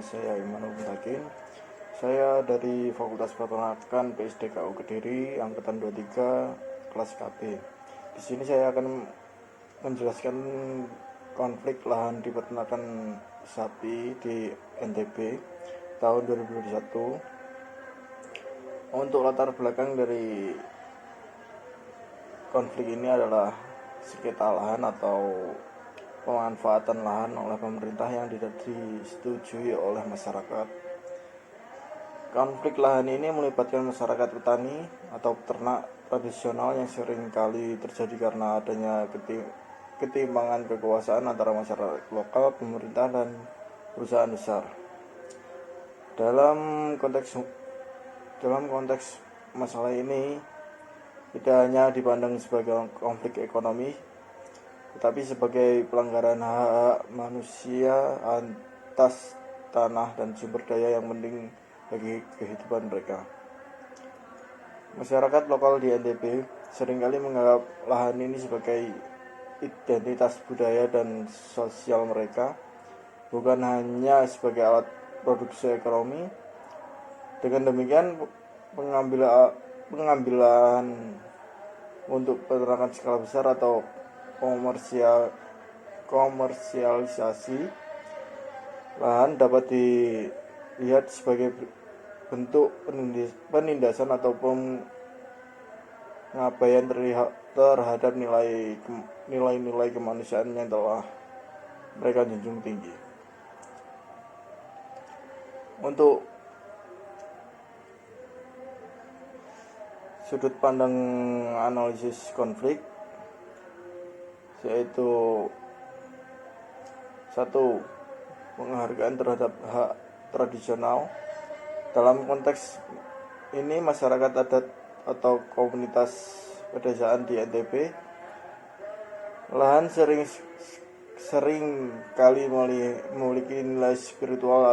saya Imanul Mutakin. Saya dari Fakultas Peternakan PSDKU Kediri, angkatan 23, kelas KB. Di sini saya akan menjelaskan konflik lahan di peternakan sapi di NTB tahun 2021. Untuk latar belakang dari konflik ini adalah sengketa lahan atau pemanfaatan lahan oleh pemerintah yang tidak disetujui oleh masyarakat. Konflik lahan ini melibatkan masyarakat petani atau peternak tradisional yang sering kali terjadi karena adanya ketimpangan kekuasaan antara masyarakat lokal, pemerintah, dan perusahaan besar. Dalam konteks masalah ini tidak hanya dipandang sebagai konflik ekonomi, tetapi sebagai pelanggaran hak manusia atas tanah dan sumber daya yang penting bagi kehidupan mereka. Masyarakat lokal di NTB seringkali menganggap lahan ini sebagai identitas budaya dan sosial mereka, bukan hanya sebagai alat produksi ekonomi. Dengan demikian, pengambilan untuk peternakan skala besar atau komersialisasi lahan dapat dilihat sebagai bentuk penindasan atau pengabaian terhadap nilai-nilai kemanusiaan yang telah mereka junjung tinggi. Untuk sudut pandang analisis konflik, yaitu 1. Penghargaan terhadap hak tradisional. Dalam konteks ini, masyarakat adat atau komunitas pedesaan di NTB lahan sering kali memiliki nilai spiritual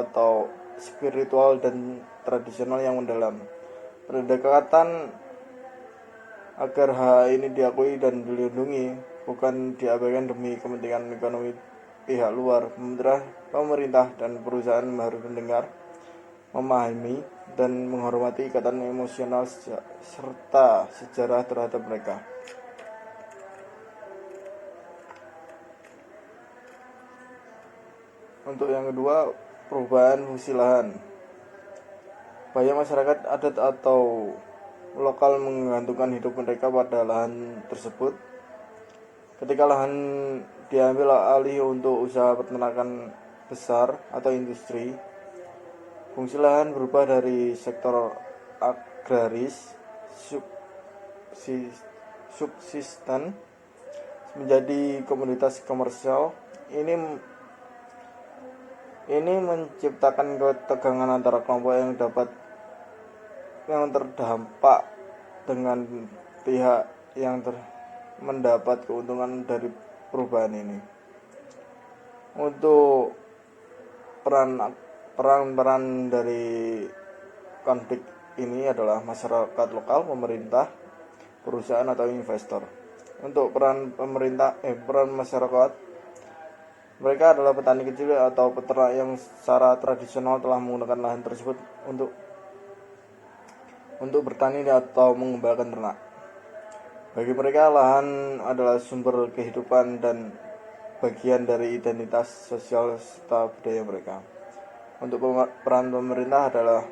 dan tradisional yang mendalam. Pendekatan agar hak ini diakui dan dilindungi, bukan diabaikan demi kepentingan ekonomi pihak luar. Pemerintah dan perusahaan harus mendengar, memahami, dan menghormati ikatan emosional serta sejarah terhadap mereka. Untuk yang kedua, perubahan fungsi lahan. Banyak masyarakat adat atau lokal menggantungkan hidup mereka pada lahan tersebut. Ketika lahan diambil alih untuk usaha peternakan besar atau industri, fungsi lahan berubah dari sektor agraris subsisten menjadi komoditas komersial. Ini menciptakan ketegangan antara kelompok yang terdampak dengan pihak yang mendapat keuntungan dari perubahan ini. Untuk peran dari konflik ini adalah masyarakat lokal, pemerintah, perusahaan, atau investor. Untuk peran masyarakat, mereka adalah petani kecil atau peternak yang secara tradisional telah menggunakan lahan tersebut untuk bertani atau mengembalakan ternak. Bagi mereka, lahan adalah sumber kehidupan dan bagian dari identitas sosial serta budaya mereka. Untuk peran pemerintah adalah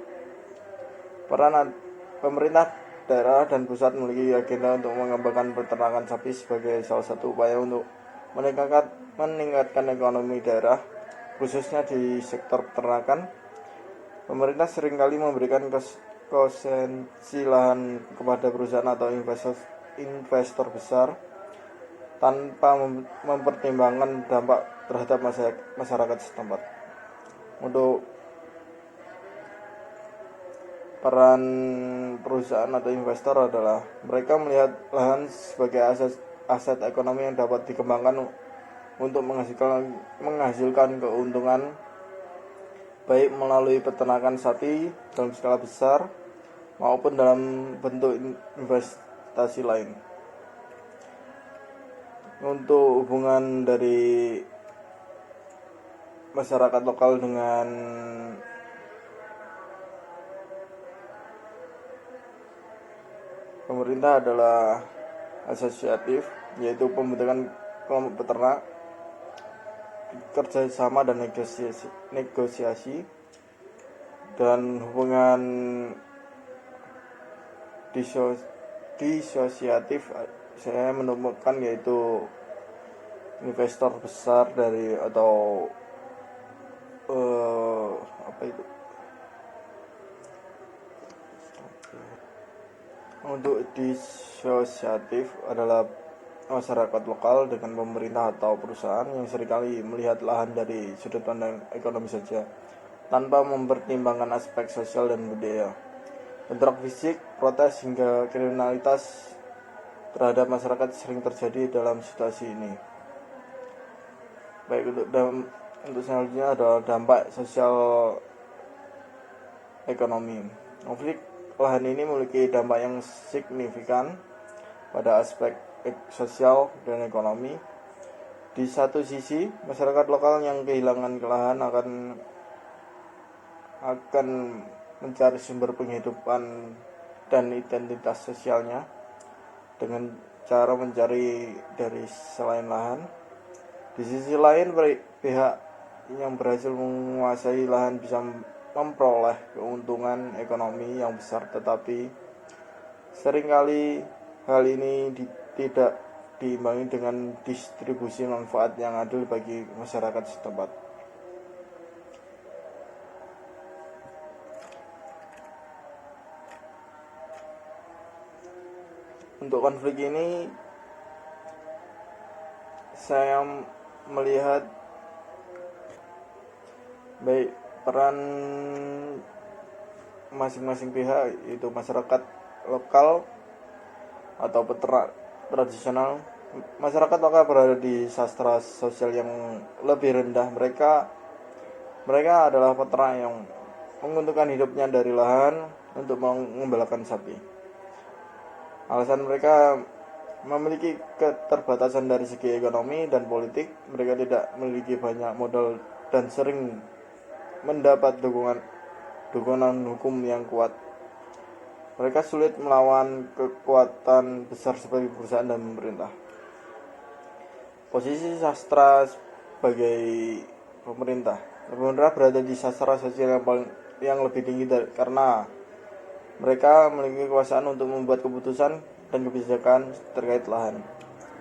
pemerintah daerah dan pusat memiliki agenda untuk mengembangkan peternakan sapi sebagai salah satu upaya untuk meningkatkan ekonomi daerah, khususnya di sektor peternakan. Pemerintah seringkali memberikan konsesi lahan kepada perusahaan atau investor besar tanpa mempertimbangkan dampak terhadap masyarakat setempat. Untuk peran perusahaan atau investor adalah mereka melihat lahan sebagai aset ekonomi yang dapat dikembangkan untuk menghasilkan keuntungan, baik melalui peternakan sapi dalam skala besar maupun dalam bentuk investasi lain. Untuk hubungan dari masyarakat lokal dengan pemerintah adalah asosiatif, yaitu pembentukan kelompok peternak, kerjasama dan negosiasi, dan hubungan disosiatif saya menemukan yaitu investor besar dari atau apa itu. Untuk disosiatif adalah masyarakat lokal dengan pemerintah atau perusahaan yang seringkali melihat lahan dari sudut pandang ekonomi saja, tanpa mempertimbangkan aspek sosial dan budaya. Bentrok fisik, protes, hingga kriminalitas terhadap masyarakat sering terjadi dalam situasi ini. Baik, untuk selanjutnya adalah dampak sosial ekonomi. Konflik lahan ini memiliki dampak yang signifikan pada aspek sosial dan ekonomi. Di satu sisi, masyarakat lokal yang kehilangan lahan akan mencari sumber penghidupan dan identitas sosialnya dengan cara mencari dari selain lahan. Di sisi lain, pihak yang berhasil menguasai lahan bisa memperoleh keuntungan ekonomi yang besar, tetapi seringkali hal ini tidak diimbangi dengan distribusi manfaat yang adil bagi masyarakat setempat. Untuk konflik ini saya melihat baik peran masing-masing pihak, yaitu masyarakat lokal atau peternak tradisional. Masyarakat lokal berada di sastra sosial yang lebih rendah. Mereka adalah peternak yang menguntungkan hidupnya dari lahan untuk mengembalakan sapi. Alasan mereka memiliki keterbatasan dari segi ekonomi dan politik. Mereka tidak memiliki banyak modal dan sering mendapat dukungan hukum yang kuat. Mereka sulit melawan kekuatan besar seperti perusahaan dan pemerintah. Posisi sastra sebagai pemerintah berada di sastra sosial yang lebih tinggi karena mereka memiliki kekuasaan untuk membuat keputusan dan kebijakan terkait lahan.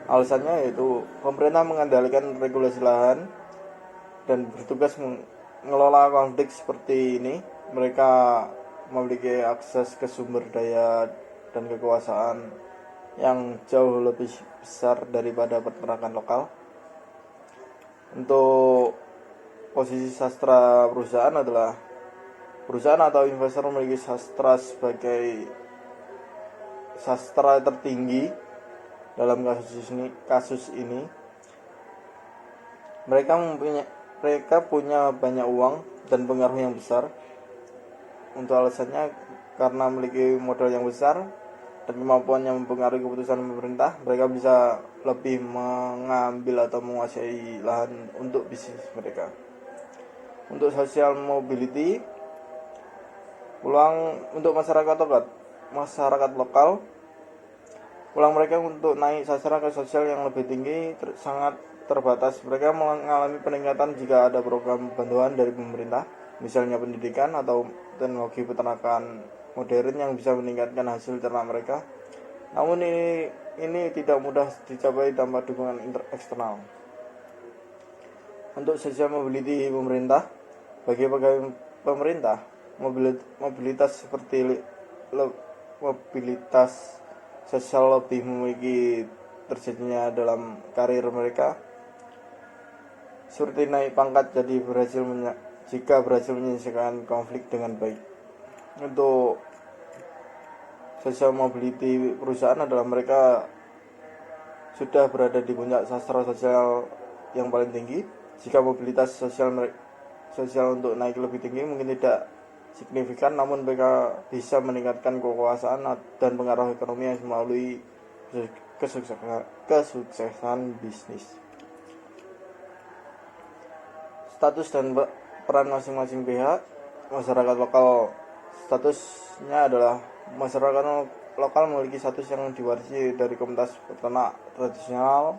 Alasannya yaitu pemerintah mengendalikan regulasi lahan dan bertugas mengelola konflik seperti ini. Mereka memiliki akses ke sumber daya dan kekuasaan yang jauh lebih besar daripada peternakan lokal. Untuk posisi sastra perusahaan adalah perusahaan atau investor memiliki sastra sebagai sastra tertinggi dalam kasus ini. Mereka punya banyak uang dan pengaruh yang besar. Untuk alasannya karena memiliki modal yang besar dan kemampuan yang mempengaruhi keputusan pemerintah, mereka bisa lebih mengambil atau menguasai lahan untuk bisnis mereka. Untuk social mobility, peluang untuk masyarakat lokal, peluang mereka untuk naik sasaran ke sosial yang lebih tinggi sangat terbatas. Mereka mengalami peningkatan jika ada program bantuan dari pemerintah, misalnya pendidikan atau teknologi peternakan modern yang bisa meningkatkan hasil ternak mereka. Namun ini tidak mudah dicapai tanpa dukungan eksternal. Untuk social mobility pemerintah, bagi pegawai pemerintah, mobilitas seperti mobilitas sosial lebih memiliki terjadinya dalam karir mereka, seperti naik pangkat jika berhasil menyelesaikan konflik dengan baik. Untuk social mobility perusahaan adalah mereka sudah berada di puncak sastra sosial yang paling tinggi. Jika mobilitas sosial untuk naik lebih tinggi mungkin tidak signifikan, namun mereka bisa meningkatkan kekuasaan dan pengaruh ekonomi yang melalui kesuksesan bisnis. Status dan peran masing-masing pihak. Masyarakat lokal, statusnya adalah masyarakat lokal memiliki status yang diwarisi dari komunitas peternak tradisional.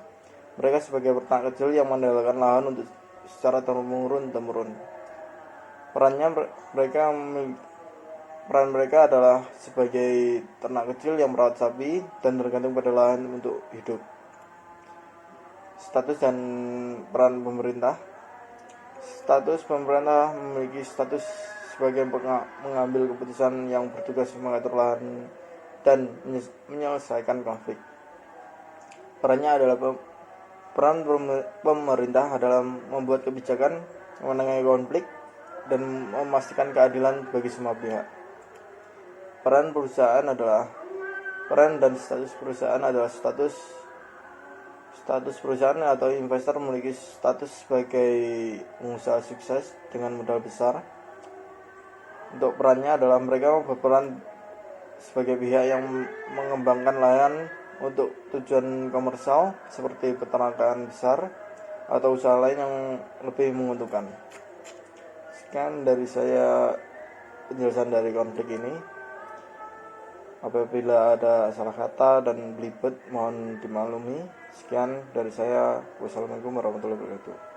Mereka sebagai peternak kecil yang mengandalkan lahan untuk secara temurun. Peran mereka adalah sebagai ternak kecil yang merawat sapi dan tergantung pada lahan untuk hidup. Status dan peran pemerintah. Status pemerintah memiliki status sebagai mengambil keputusan yang bertugas mengatur lahan dan menyelesaikan konflik. Peran pemerintah adalah membuat kebijakan, menangani konflik, dan memastikan keadilan bagi semua pihak. Peran dan status perusahaan adalah status perusahaan atau investor memiliki status sebagai pengusaha sukses dengan modal besar. Untuk perannya adalah mereka berperan sebagai pihak yang mengembangkan lahan untuk tujuan komersial seperti peternakan besar atau usaha lain yang lebih menguntungkan. Sekian dari saya penjelasan dari konflik ini. Apabila ada salah kata dan belibet mohon dimaklumi. Sekian dari saya. Wassalamualaikum warahmatullahi wabarakatuh.